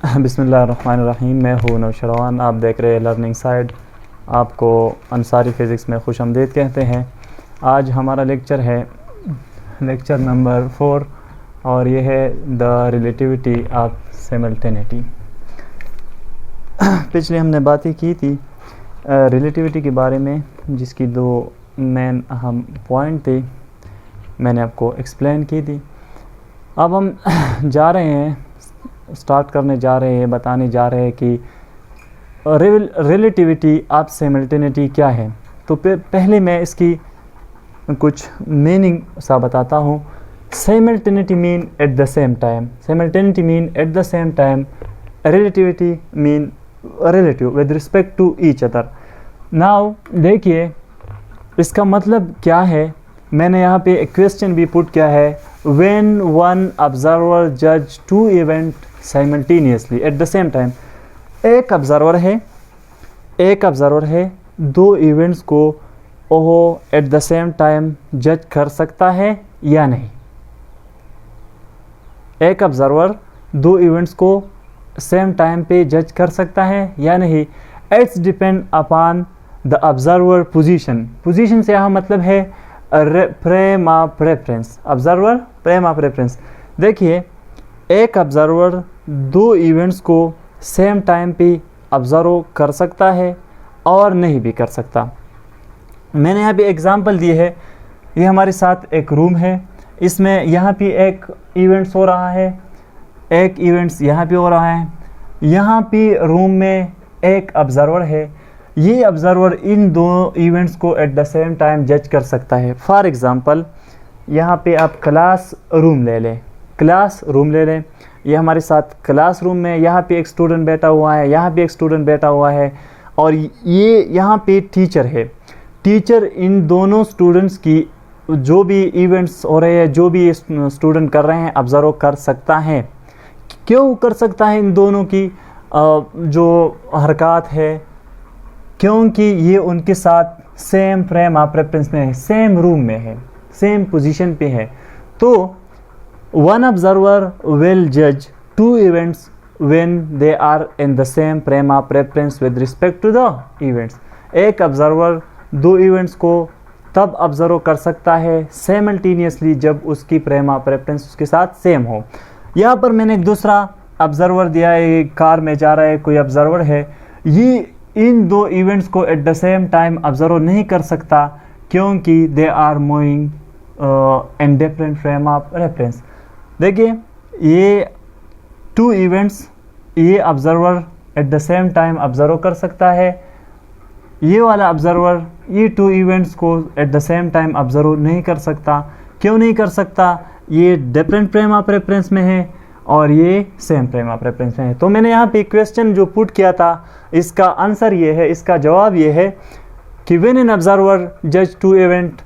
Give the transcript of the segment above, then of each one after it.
बिस्मिल्लाहिर्रहमानिर्रहीम। मैं हूँ नौशरवान, आप देख रहे हैं लर्निंग साइड। आपको अंसारी फ़िज़िक्स में खुशामदीद कहते हैं। आज हमारा लेक्चर है लेक्चर नंबर 4 और ये है द रिलेटिविटी ऑफ सिमल्टेनिटी। पिछले हमने बातें की थी रिलेटिविटी के बारे में, जिसकी दो मेन अहम पॉइंट थे, मैंने आपको एक्सप्लेन की थी। अब हम स्टार्ट करने जा रहे हैं, बताने जा रहे हैं कि रिलेटिविटी ऑफ सिमल्टेनिटी क्या है। तो पहले मैं इसकी कुछ मीनिंग सा बताता हूँ। Simultaneity mean at the same time, simultaneity mean at the same time, relativity mean relative with respect to each other. Now देखिए इसका मतलब क्या है। मैंने यहाँ पे एक क्वेश्चन भी पुट किया है, व्हेन वन ऑब्जर्वर जज two event simultaneously at the same time. एक ऑब्जर्वर है दो इवेंट्स को वो एट द सेम टाइम जज कर सकता है या नहीं। एक ऑब्जर्वर दो इवेंट्स को सेम टाइम पे जज कर सकता है या नहीं। It's depend upon the observer position. Position से यहाँ मतलब है frame of reference, observer frame of reference. देखिए एक ऑब्जर्वर दो इवेंट्स को सेम टाइम पे ऑब्जर्व कर सकता है और नहीं भी कर सकता। मैंने यहाँ पे एग्जांपल दी है। ये हमारे साथ एक रूम है, इसमें यहाँ पे एक इवेंट्स हो रहा है, एक इवेंट्स यहाँ पे हो रहा है। यहाँ पे रूम में एक ऑब्जर्वर है, ये ऑब्जर्वर इन दो इवेंट्स को एट द सेम टाइम जज कर सकता है। फॉर एग्ज़ाम्पल यहाँ पे आप क्लास रूम ले लें। ये हमारे साथ क्लास रूम में यहाँ पे एक स्टूडेंट बैठा हुआ है, यहाँ पे एक स्टूडेंट बैठा हुआ है और ये यहाँ पे टीचर है। टीचर इन दोनों स्टूडेंट्स की जो भी इवेंट्स हो रहे हैं, जो भी स्टूडेंट कर रहे हैं, ऑब्जर्व कर सकता है। क्यों कर सकता है इन दोनों की जो हरकत है? क्योंकि ये उनके साथ सेम फ्रेम ऑफ रेफरेंस में है, सेम रूम में है, सेम पोजीशन पे है। तो वन ऑब्जर्वर विल जज two events when they are in the same frame of reference with respect to the events. एक ऑब्जर्वर दो इवेंट्स को तब ऑब्जर्व कर सकता है साइमल्टेनियसली जब उसकी फ्रेम ऑफ रेफरेंस उसके साथ सेम हो। यहाँ पर मैंने एक दूसरा ऑब्जर्वर दिया है, कार में जा रहा है कोई ऑब्जर्वर है, ये इन दो इवेंट्स को at the same time observe नहीं कर सकता क्योंकि they are moving in different frame of reference. देखिए ये टू इवेंट्स, ये observer at the same time observe कर सकता है, ये वाला ऑब्जर्वर ये टू इवेंट्स को at the same time observe नहीं कर सकता। क्यों नहीं कर सकता? ये डिफरेंट फ्रेम ऑफ रेफरेंस में है और ये सेम फ्रेम ऑफ रेफरेंस में है। तो मैंने यहाँ पे क्वेश्चन जो पुट किया था, इसका आंसर ये है, इसका जवाब ये है कि व्हेन एन ऑब्जर्वर जज two event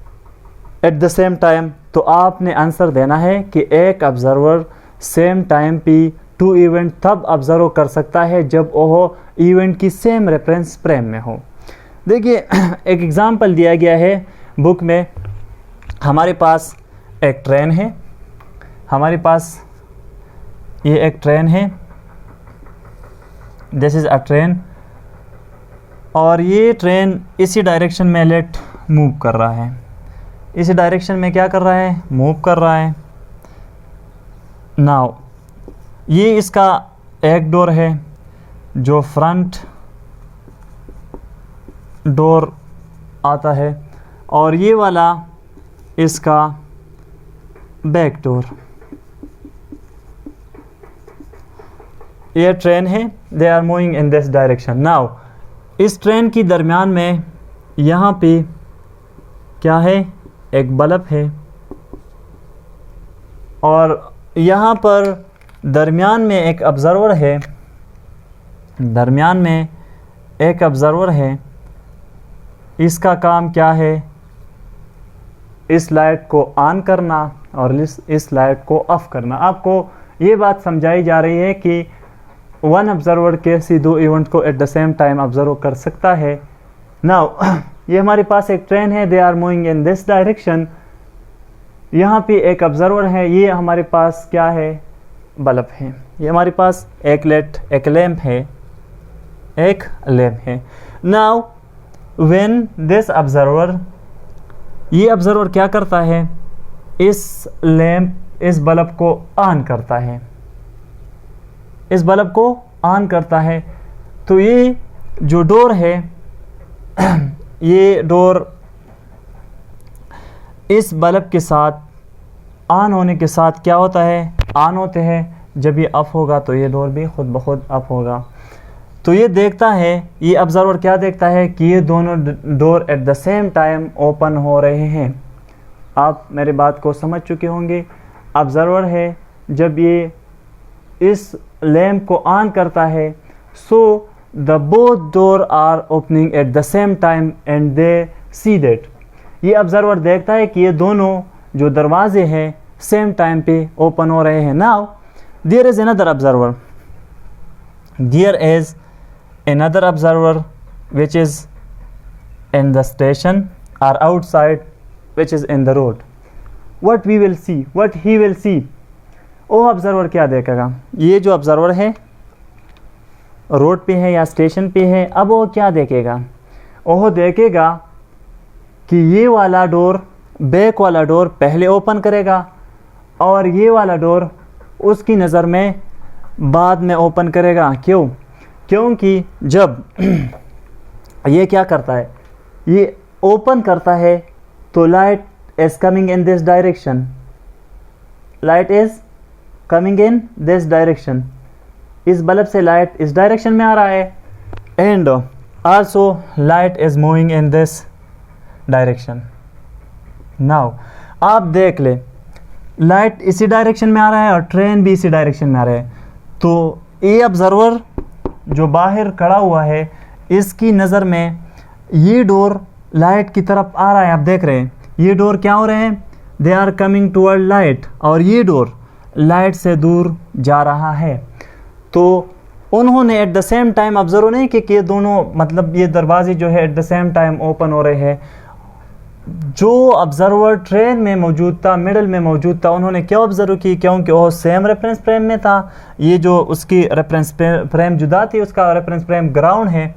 at the same time, तो आपने आंसर देना है कि एक ऑब्जर्वर सेम टाइम पे टू इवेंट तब ऑब्जर्व कर सकता है जब वो इवेंट की सेम रेफरेंस फ्रेम में हो। देखिए एक एग्जांपल दिया गया है बुक में। हमारे पास एक ट्रेन है, हमारे पास ये एक ट्रेन है, दिस इज़ अ ट्रेन, और ये ट्रेन इसी डायरेक्शन में लेट मूव कर रहा है। इसी डायरेक्शन में क्या कर रहा है? मूव कर रहा है। नाउ ये इसका एक डोर है जो फ्रंट डोर आता है और ये वाला इसका बैक डोर। ये ट्रेन है, they are moving in this direction. Now इस ट्रेन की दरमियान में यहाँ पे क्या है? एक बल्ब है और यहाँ पर दरमियान में एक ऑब्जर्वर है, दरमियान में एक ऑब्जर्वर है। इसका काम क्या है? इस लाइट को ऑन करना और इस लाइट को ऑफ करना। आपको ये बात समझाई जा रही है कि वन ऑब्जर्वर कैसे दो इवेंट को at the same time observe कर सकता है। नाउ ये हमारे पास एक ट्रेन है, they are moving in this direction. यहाँ पे एक ऑब्जर्वर है, ये हमारे पास क्या है? बल्ब है, ये हमारे पास एक लैंप है। नाउ व्हेन दिस ऑब्जर्वर, ये ऑब्जर्वर क्या करता है, इस बल्ब को ऑन करता है, तो ये जो डोर है, ये डोर इस बल्ब के साथ ऑन होने के साथ क्या होता है, ऑन होते हैं। जब ये ऑफ होगा तो ये डोर भी खुद ब खुद ऑफ होगा। तो ये देखता है, ये ऑब्जर्वर क्या देखता है कि ये दोनों door eight the same time open हो रहे हैं। आप मेरी बात को समझ चुके होंगे। ऑब्जर्वर है, जब ये इस लैंप को ऑन करता है, so the both door are opening at the same time and they see that. ये ऑब्जर्वर देखता है कि ये दोनों जो दरवाजे हैं सेम टाइम पे ओपन हो रहे हैं। Now there is another observer which is in the station or outside, which is in the road. What he will see, वो ऑब्जर्वर क्या देखेगा, ये जो ऑब्जर्वर है रोड पे है या स्टेशन पे है, अब वो क्या देखेगा, वो देखेगा कि ये वाला डोर, बैक वाला डोर पहले ओपन करेगा और ये वाला डोर उसकी नज़र में बाद में ओपन करेगा। क्यों? क्योंकि जब ये क्या करता है, ये ओपन करता है तो light is coming in this direction, इस बल्ब से लाइट इस डायरेक्शन में आ रहा है, and also light is moving in this direction. Now आप देख ले, लाइट इसी डायरेक्शन में आ रहा है और ट्रेन भी इसी डायरेक्शन में आ रहा है। तो ये ऑब्जर्वर जो बाहर खड़ा हुआ है, इसकी नज़र में ये डोर लाइट की तरफ आ रहा है। आप देख रहे हैं ये डोर क्या हो रहे हैं, they are coming toward light, और ये डोर लाइट से दूर जा रहा है। तो उन्होंने eight the same time observe नहीं कि ये दोनों, मतलब ये दरवाजे जो है eight the same time open हो रहे हैं। जो ऑब्जर्वर ट्रेन में मौजूद था, मिडल में मौजूद था, उन्होंने क्या ऑब्जर्व की, क्योंकि वो सेम रेफरेंस फ्रेम में था, ये जो उसकी रेफरेंस फ्रेम जुदा थी, उसका रेफरेंस फ्रेम ग्राउंड है।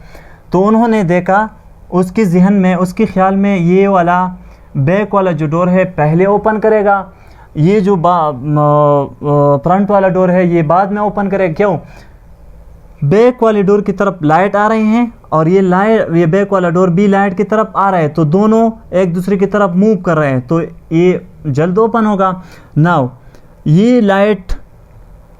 तो उन्होंने देखा, उसके जहन में, उसके ख्याल में ये वाला बैक वाला जो डोर है पहले ओपन करेगा, ये जो फ्रंट वाला डोर है ये बाद में ओपन करेगा। क्यों? बैक वाले डोर की तरफ लाइट आ रही हैं और ये बैक वाला डोर भी लाइट की तरफ आ रहा है, तो दोनों एक दूसरे की तरफ मूव कर रहे हैं, तो ये जल्द ओपन होगा। नाउ ये लाइट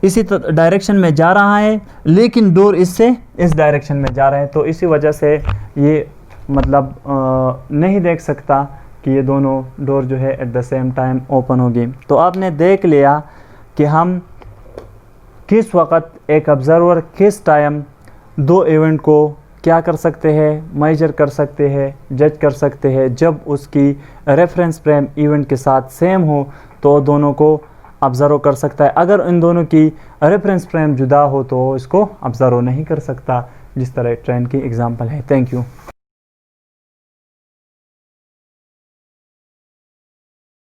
इसी डायरेक्शन में जा रहा है, लेकिन डोर इससे इस डायरेक्शन में जा रहे हैं, तो इसी वजह से ये मतलब नहीं देख सकता कि ये दोनों डोर जो है eight the same time open होगी। तो आपने देख लिया कि हम किस वक़्त एक ऑब्ज़र्वर किस टाइम दो इवेंट को क्या कर सकते हैं, मेजर कर सकते हैं, जज कर सकते हैं। जब उसकी रेफरेंस फ्रेम इवेंट के साथ सेम हो तो दोनों को ऑब्ज़र्व कर सकता है। अगर इन दोनों की रेफरेंस फ्रेम जुदा हो तो इसको ऑब्ज़र्व नहीं कर सकता, जिस तरह ट्रेन की एग्जांपल है। Thank you.